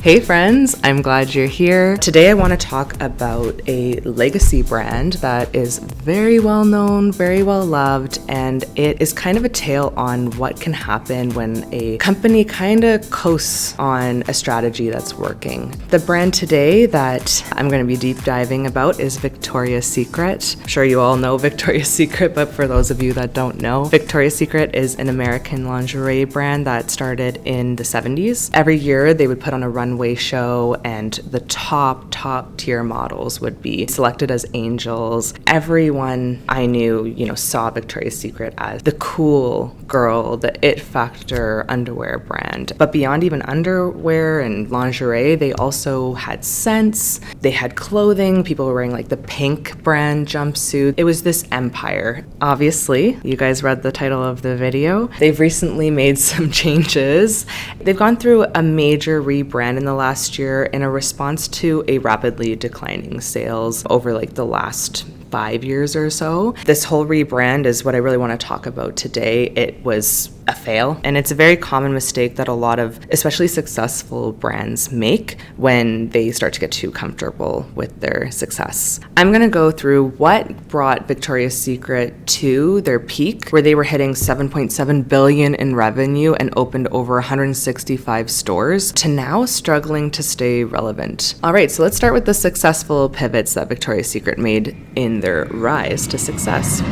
Hey friends, I'm glad you're here. Today I want to talk about a legacy brand that is very well known, very well loved, and it is kind of a tale on what can happen when a company kind of coasts on a strategy that's working. The brand today that I'm going to be deep diving about is Victoria's Secret. I'm sure you all know Victoria's Secret, but for those of you that don't know, Victoria's Secret is an American lingerie brand that started in the 70s. Every year they would put on a runway show and the top tier models would be selected as angels. Everyone I knew, saw Victoria's Secret as the cool girl, the it factor underwear brand. But beyond even underwear and lingerie, they also had scents, they had clothing, people were wearing like the pink brand jumpsuit. It was this empire. Obviously, you guys read the title of the video. They've recently made some changes. They've gone through a major rebrand in the last year in a response to a rapidly declining sales over like the last 5 years or so. This whole rebrand is what I really want to talk about today. It was a fail, and it's a very common mistake that a lot of especially successful brands make when they start to get too comfortable with their success. I'm going to go through what brought Victoria's Secret to their peak, where they were hitting $7.7 billion in revenue and opened over 165 stores, to now struggling to stay relevant. All right, so let's start with the successful pivots that Victoria's Secret made in their rise to success.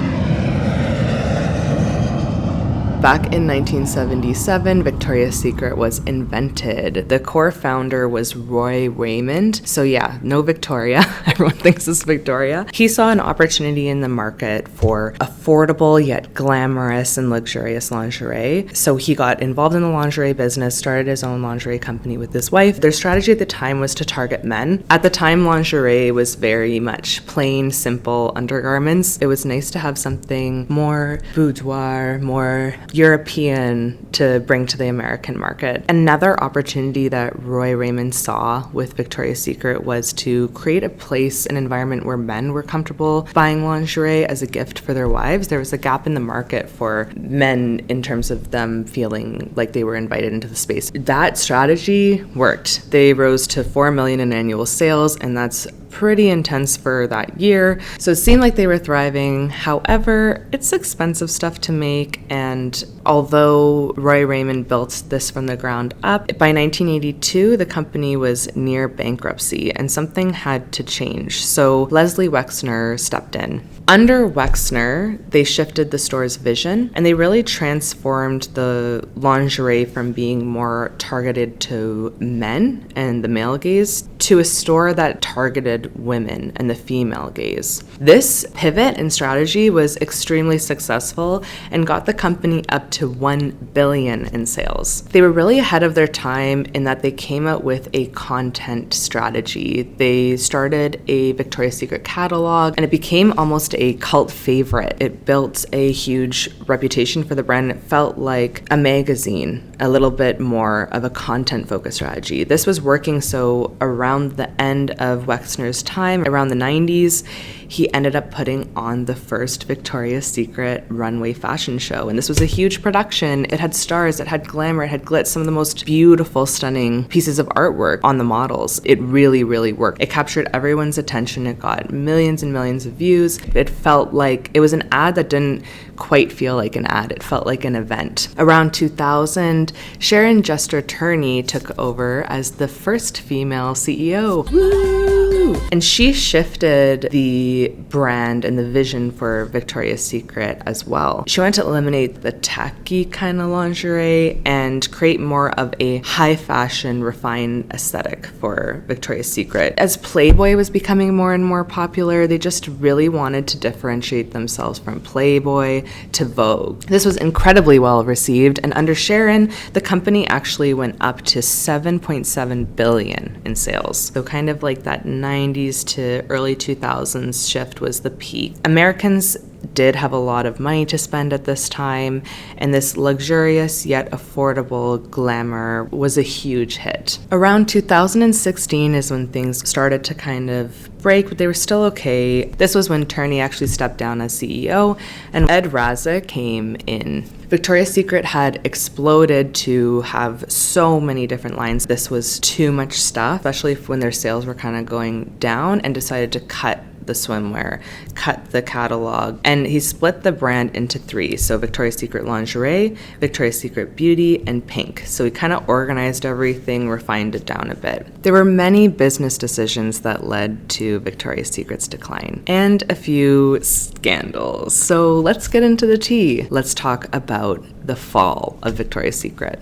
Back in 1977, Victoria's Secret was invented. The core founder was Roy Raymond. So yeah, no Victoria. Everyone thinks it's Victoria. He saw an opportunity in the market for affordable yet glamorous and luxurious lingerie. So he got involved in the lingerie business, started his own lingerie company with his wife. Their strategy at the time was to target men. At the time, lingerie was very much plain, simple undergarments. It was nice to have something more boudoir, more European to bring to the American market. Another opportunity that Roy Raymond saw with Victoria's Secret was to create a place, an environment where men were comfortable buying lingerie as a gift for their wives. There was a gap in the market for men in terms of them feeling like they were invited into the space. That strategy worked. They rose to $4 million in annual sales, and that's pretty intense for that year. So it seemed like they were thriving. However, it's expensive stuff to make, and although Roy Raymond built this from the ground up, by 1982 the company was near bankruptcy and something had to change. So Leslie Wexner stepped in. Under Wexner, they shifted the store's vision and they really transformed the lingerie from being more targeted to men and the male gaze to a store that targeted women and the female gaze. This pivot and strategy was extremely successful and got the company up to $1 billion in sales. They were really ahead of their time in that they came out with a content strategy. They started a Victoria's Secret catalog and it became almost a cult favorite. It built a huge reputation for the brand. It felt like a magazine, a little bit more of a content-focused strategy. This was working, so around the end of Wexner's time, around the 90s, he ended up putting on the first Victoria's Secret runway fashion show. And this was a huge production. It had stars, it had glamour, it had glitz, some of the most beautiful, stunning pieces of artwork on the models. It really, really worked. It captured everyone's attention. It got millions and millions of views. It felt like it was an ad that didn't quite feel like an ad. It felt like an event. Around 2000, Sharon Jester Turney took over as the first female CEO. Woo! And she shifted the brand and the vision for Victoria's Secret as well. She wanted to eliminate the tacky kind of lingerie and create more of a high fashion, refined aesthetic for Victoria's Secret. As Playboy was becoming more and more popular, they just really wanted to differentiate themselves from Playboy to Vogue. This was incredibly well received, and under Sharon, the company actually went up to $7.7 billion in sales. So kind of like that 90s to early 2000s shift was the peak. Americans did have a lot of money to spend at this time, and this luxurious yet affordable glamour was a huge hit. Around 2016 is when things started to kind of break, but they were still okay. This was when Turney actually stepped down as CEO and Ed Razek came in. Victoria's Secret had exploded to have so many different lines. This was too much stuff, especially when their sales were kind of going down, and decided to cut the swimwear, cut the catalog, and he split the brand into 3. So Victoria's Secret Lingerie, Victoria's Secret Beauty, and Pink. So he kind of organized everything, refined it down a bit. There were many business decisions that led to Victoria's Secret's decline, and a few scandals. So let's get into the tea. Let's talk about the fall of Victoria's Secret.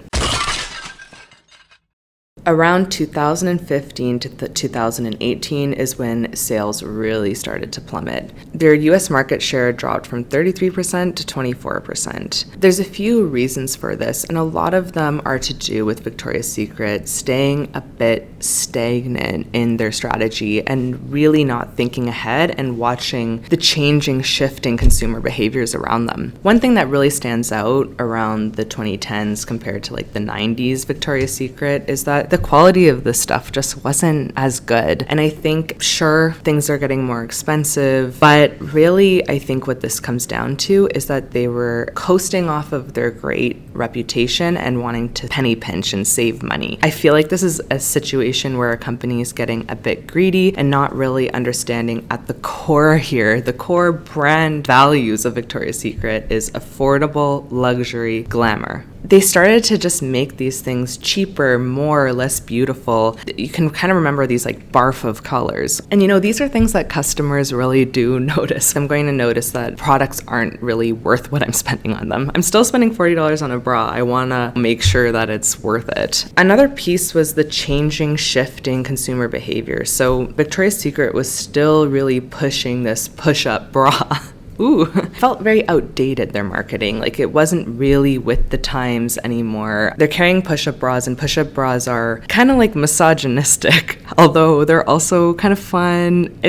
Around 2015 to 2018 is when sales really started to plummet. Their US market share dropped from 33% to 24%. There's a few reasons for this, and a lot of them are to do with Victoria's Secret staying a bit stagnant in their strategy and really not thinking ahead and watching the changing, shifting consumer behaviors around them. One thing that really stands out around the 2010s compared to like the 90s Victoria's Secret is that the quality of the stuff just wasn't as good. And I think, sure, things are getting more expensive, but really I think what this comes down to is that they were coasting off of their great reputation and wanting to penny pinch and save money. I feel like this is a situation where a company is getting a bit greedy and not really understanding at the core here, the core brand values of Victoria's Secret is affordable, luxury, glamour. They started to just make these things cheaper, more or less beautiful. You can kind of remember these like barf of colors. And these are things that customers really do notice. I'm going to notice that products aren't really worth what I'm spending on them. I'm still spending $40 on a bra. I want to make sure that it's worth it. Another piece was the changing, shifting consumer behavior. So Victoria's Secret was still really pushing this push-up bra. Ooh, felt very outdated, their marketing. Like it wasn't really with the times anymore. They're carrying push-up bras, and push-up bras are kind of like misogynistic, although they're also kind of fun.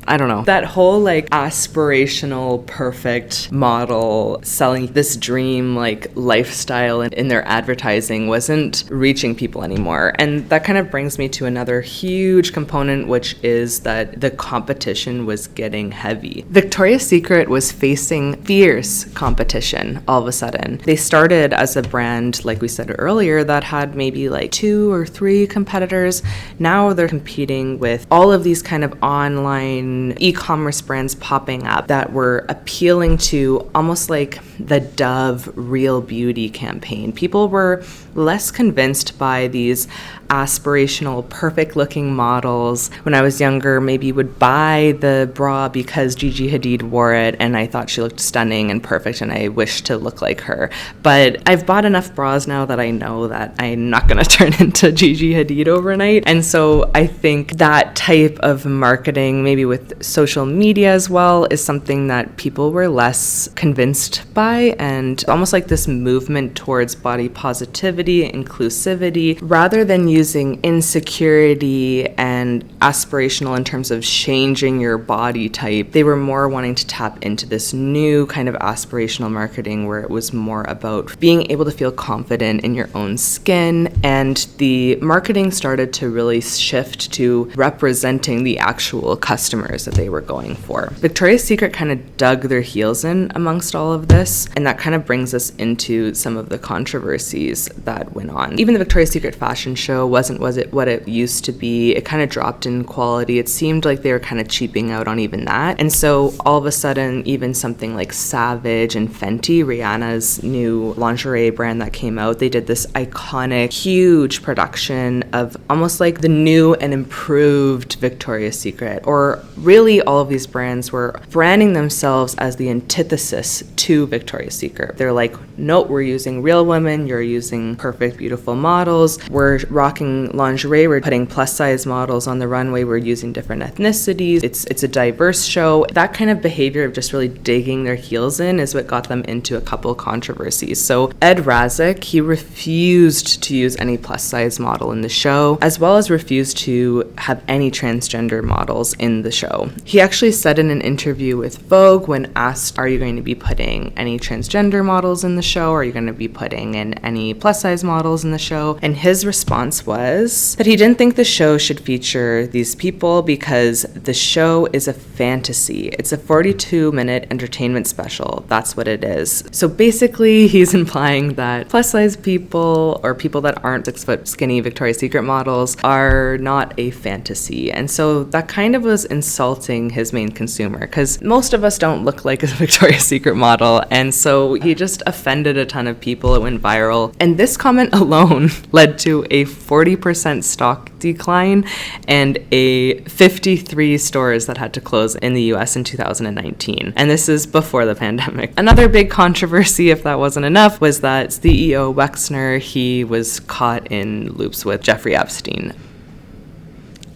I don't know. That whole like aspirational, perfect model selling this dream like lifestyle in their advertising wasn't reaching people anymore. And that kind of brings me to another huge component, which is that the competition was getting heavy. Victoria's Secret was facing fierce competition all of a sudden. They started as a brand, like we said earlier, that had maybe like 2 or 3 competitors. Now they're competing with all of these kind of online e-commerce brands popping up that were appealing to almost like the Dove Real Beauty campaign. People were less convinced by these aspirational, perfect-looking models. When I was younger, maybe would buy the bra because Gigi Hadid wore it and I thought she looked stunning and perfect and I wished to look like her. But I've bought enough bras now that I know that I'm not going to turn into Gigi Hadid overnight. And so I think that type of marketing, maybe with social media as well, is something that people were less convinced by, and almost like this movement towards body positivity, inclusivity, rather than using insecurity and aspirational in terms of changing your body type. They were more wanting to tap into this new kind of aspirational marketing where it was more about being able to feel confident in your own skin, and the marketing started to really shift to representing the actual customers that they were going for. Victoria's Secret kind of dug their heels in amongst all of this, and that kind of brings us into some of the controversies that went on. Even the Victoria's Secret fashion show wasn't what it used to be. It kind of dropped in quality. It seemed like they were kind of cheaping out on even that. And so all of a sudden, even something like Savage and Fenty, Rihanna's new lingerie brand that came out, they did this iconic, huge production of almost like the new and improved Victoria's Secret. Or really, all of these brands were branding themselves as the antithesis to Victoria's Secret. They're like, nope, we're using real women, you're using perfect, beautiful models, we're rocking lingerie, we're putting plus size models on the runway, we're using different ethnicities, it's a diverse show. That kind of behavior of just really digging their heels in is what got them into a couple controversies. So Ed Razek, he refused to use any plus size model in the show, as well as refused to have any transgender models in the show. He actually said in an interview with Vogue, when asked, are you going to be putting any transgender models in the show? Are you going to be putting in any plus size size models in the show, and his response was that he didn't think the show should feature these people because the show is a fantasy. It's a 42-minute entertainment special. That's what it is. So basically, he's implying that plus size people or people that aren't 6-foot skinny Victoria's Secret models are not a fantasy. And so that kind of was insulting his main consumer, because most of us don't look like a Victoria's Secret model. And so he just offended a ton of people. It went viral. And this comment alone led to a 40% stock decline and a 53 stores that had to close in the US in 2019. And this is before the pandemic. Another big controversy, if that wasn't enough, was that CEO Wexner, he was caught in loops with Jeffrey Epstein.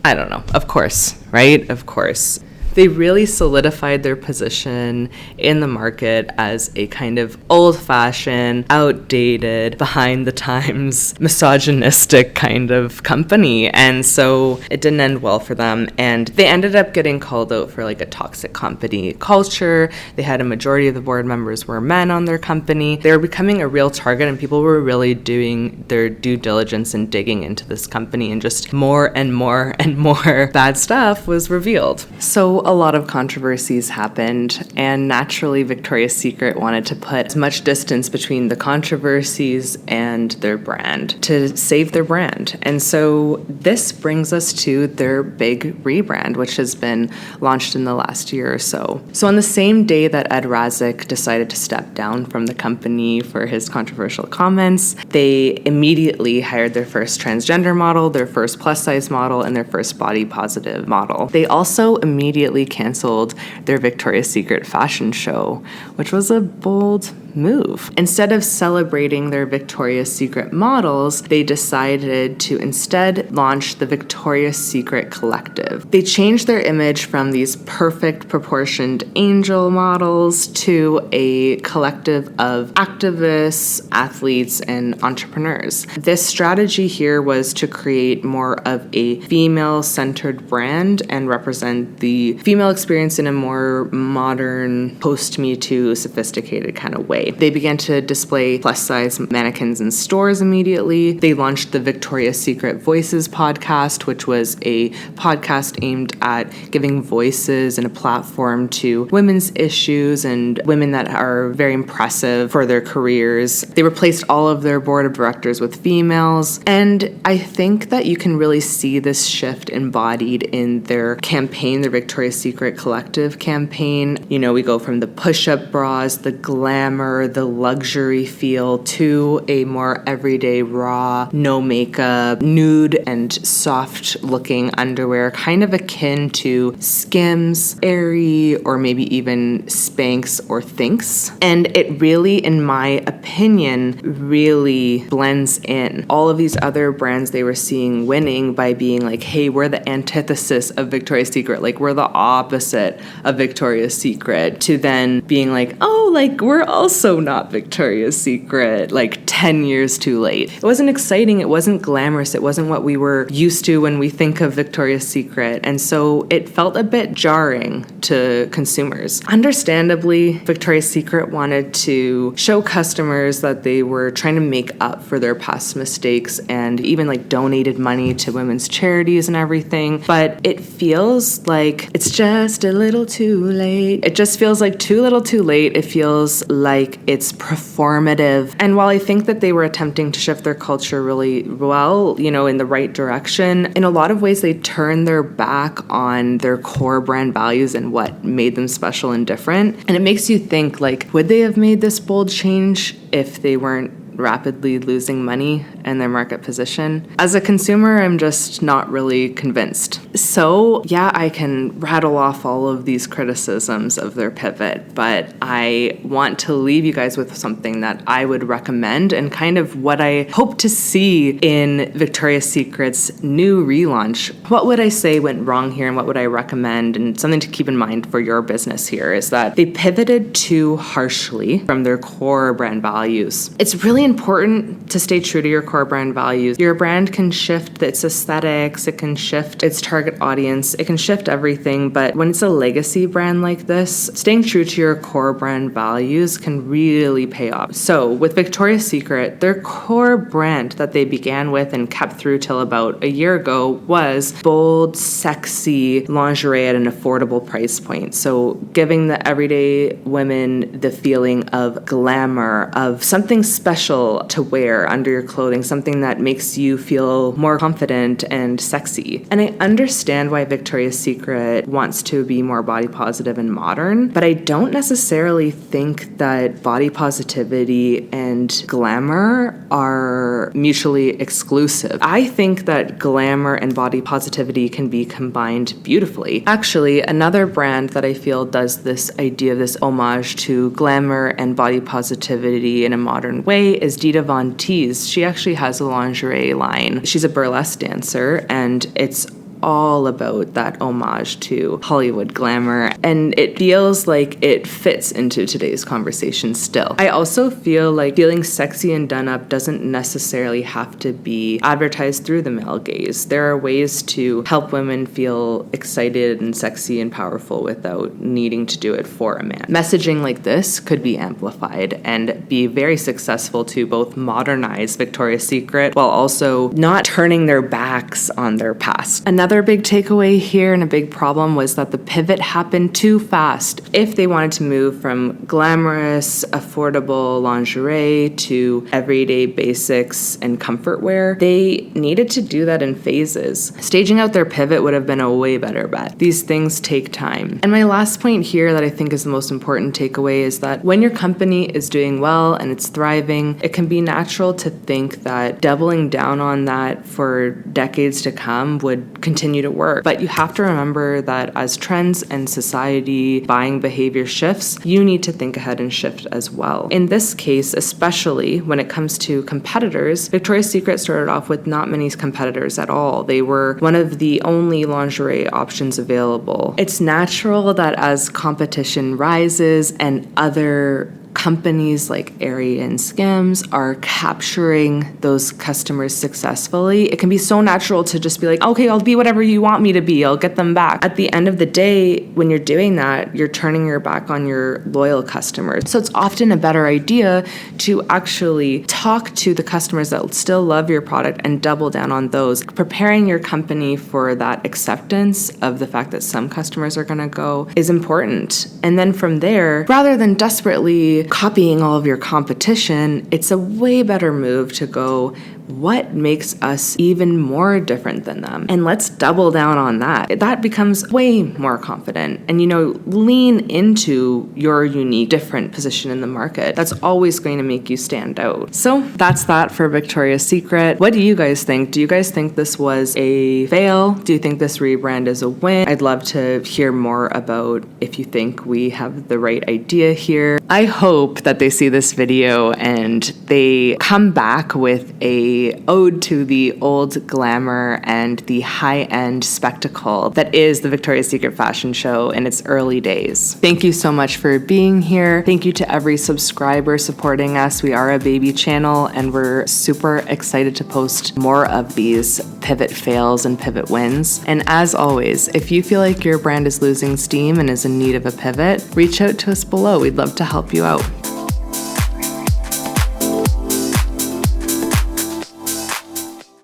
I don't know. Of course, right? Of course. They really solidified their position in the market as a kind of old-fashioned, outdated, behind-the-times, misogynistic kind of company. And so it didn't end well for them. And they ended up getting called out for like a toxic company culture. They had a majority of the board members were men on their company. They were becoming a real target, and people were really doing their due diligence and digging into this company, and just more and more and more bad stuff was revealed. So a lot of controversies happened, and naturally Victoria's Secret wanted to put as much distance between the controversies and their brand to save their brand. And so this brings us to their big rebrand, which has been launched in the last year or so. So on the same day that Ed Razek decided to step down from the company for his controversial comments, they immediately hired their first transgender model, their first plus size model, and their first body positive model. They also immediately canceled their Victoria's Secret fashion show, which was a bold move. Instead of celebrating their Victoria's Secret models, they decided to instead launch the Victoria's Secret Collective. They changed their image from these perfect proportioned angel models to a collective of activists, athletes, and entrepreneurs. This strategy here was to create more of a female-centered brand and represent the female experience in a more modern, post-Me Too, sophisticated kind of way. They began to display plus-size mannequins in stores immediately. They launched the Victoria's Secret Voices podcast, which was a podcast aimed at giving voices and a platform to women's issues and women that are very impressive for their careers. They replaced all of their board of directors with females, and I think that you can really see this shift embodied in their campaign, their Victoria's Secret Collective campaign. You know, we go from the push-up bras, the glamour, the luxury feel, to a more everyday, raw, no makeup, nude and soft looking underwear, kind of akin to Skims, Aerie, or maybe even Spanx or Thinx. And it really, in my opinion, really blends in. All of these other brands they were seeing winning by being like, hey, we're the antithesis of Victoria's Secret, like we're the opposite of Victoria's Secret, to then being like, oh, like we're also not Victoria's Secret, like 10 years too late. It wasn't exciting, it wasn't glamorous, it wasn't what we were used to when we think of Victoria's Secret, and so it felt a bit jarring to consumers. Understandably, Victoria's Secret wanted to show customers that they were trying to make up for their past mistakes, and even like donated money to women's charities and everything, but it feels like it's just a little too late. It just feels like too little too late. It feels like it's performative. And while I think that they were attempting to shift their culture really well, you know, in the right direction, in a lot of ways they turned their back on their core brand values and what made them special and different. And it makes you think, like, would they have made this bold change if they weren't rapidly losing money and their market position? As a consumer, I'm just not really convinced. So yeah, I can rattle off all of these criticisms of their pivot, but I want to leave you guys with something that I would recommend and kind of what I hope to see in Victoria's Secret's new relaunch. What would I say went wrong here, and what would I recommend? And something to keep in mind for your business here is that they pivoted too harshly from their core brand values. It's really important to stay true to your core brand values. Your brand can shift its aesthetics, it can shift its target audience, it can shift everything, but when it's a legacy brand like this, staying true to your core brand values can really pay off. So with Victoria's Secret, their core brand that they began with and kept through till about a year ago was bold, sexy lingerie at an affordable price point. So giving the everyday women the feeling of glamour, of something special to wear under your clothing, something that makes you feel more confident and sexy. And I understand why Victoria's Secret wants to be more body positive and modern, but I don't necessarily think that body positivity and glamour are mutually exclusive. I think that glamour and body positivity can be combined beautifully. Actually, another brand that I feel does this idea, this homage to glamour and body positivity in a modern way is Dita Von Teese. She actually has a lingerie line. She's a burlesque dancer, and it's all about that homage to Hollywood glamour, and it feels like it fits into today's conversation still. I also feel like feeling sexy and done up doesn't necessarily have to be advertised through the male gaze. There are ways to help women feel excited and sexy and powerful without needing to do it for a man. Messaging like this could be amplified and be very successful to both modernize Victoria's Secret while also not turning their backs on their past. Another big takeaway here and a big problem was that the pivot happened too fast. If they wanted to move from glamorous, affordable lingerie to everyday basics and comfort wear, they needed to do that in phases. Staging out their pivot would have been a way better bet. These things take time. And my last point here that I think is the most important takeaway is that when your company is doing well and it's thriving, it can be natural to think that doubling down on that for decades to come would continue to work. But you have to remember that as trends and society buying behavior shifts, you need to think ahead and shift as well. In this case, especially when it comes to competitors, Victoria's Secret started off with not many competitors at all. They were one of the only lingerie options available. It's natural that as competition rises and other companies like Aerie and Skims are capturing those customers successfully, it can be so natural to just be like, okay, I'll be whatever you want me to be. I'll get them back. At the end of the day, when you're doing that, you're turning your back on your loyal customers. So it's often a better idea to actually talk to the customers that still love your product and double down on those, preparing your company for that acceptance of the fact that some customers are going to go is important. And then from there, rather than desperately copying all of your competition, it's a way better move to go, what makes us even more different than them? And let's double down on that. That becomes way more confident. And, lean into your unique, different position in the market. That's always going to make you stand out. So that's that for Victoria's Secret. What do you guys think? Do you guys think this was a fail? Do you think this rebrand is a win? I'd love to hear more about if you think we have the right idea here. I hope that they see this video and they come back with a ode to the old glamour and the high-end spectacle that is the Victoria's Secret fashion show in its early days. Thank you so much for being here. Thank you to every subscriber supporting us. We are a baby channel and we're super excited to post more of these pivot fails and pivot wins. And as always, if you feel like your brand is losing steam and is in need of a pivot, reach out to us below. We'd love to help you out.